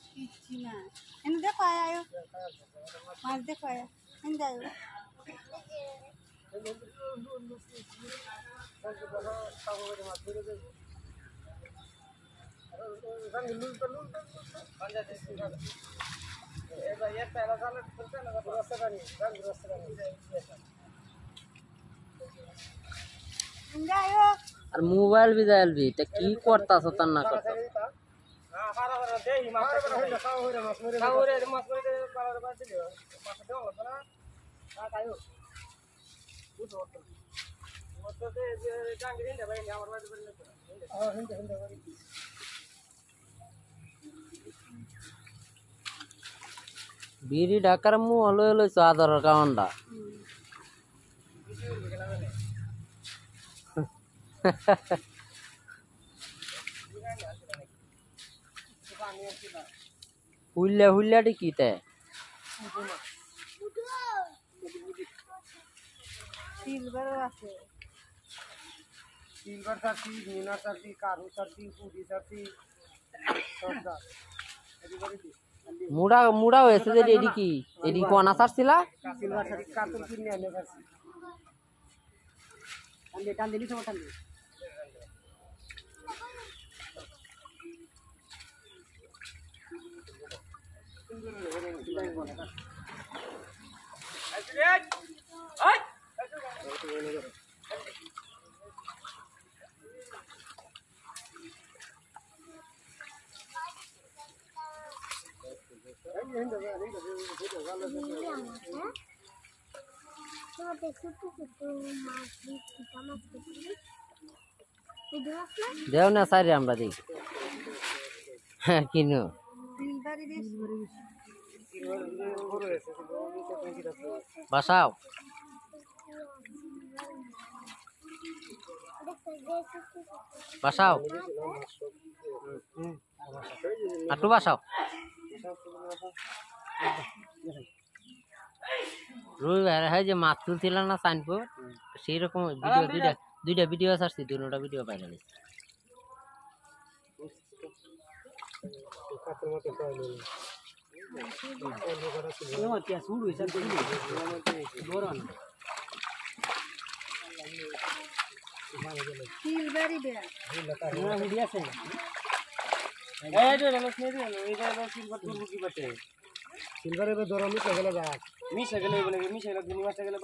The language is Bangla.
কিচ্ছু না এনে দেখো আয়ো মাছ দেখো আয়ো এনে যাও আর মোবাইল বিজাইল বি তা কি করতাছ তার না করতাছ বিড়ি ঢাকার মু হলো হলো আদরের কারণটা হুল্লা হুল্লাটি কি তে সিলভারও আছে সিলভার সার্টি মিনার সার্টি কারু সার্টি পুরি সার্টি মুড়া মুড়া হয়েছে যে এডি কি এডি কোনা সারছিলা সিলভার সার্টি কার্টুন কিনে এনে পারছি টান দিলি সময় টান দিলি দেও না সারি আমরা দেই হ্যাঁ কিনো সিলভারই বেশি বাসাও বাসাও আটু বাসাও রুই ভাই হ্যাঁ যে মাছ তুলছিল না সাইনপুর সেই রকম ভিডিও দুইটা ভিডিও ছাড়ছি দুটোটা ভিডিও ভাইরাল হয়েছে সিলভারই বেয়া সিলভার এবার ধরো মিশে গেলে যাক মিশে গেলে মিশে গেলে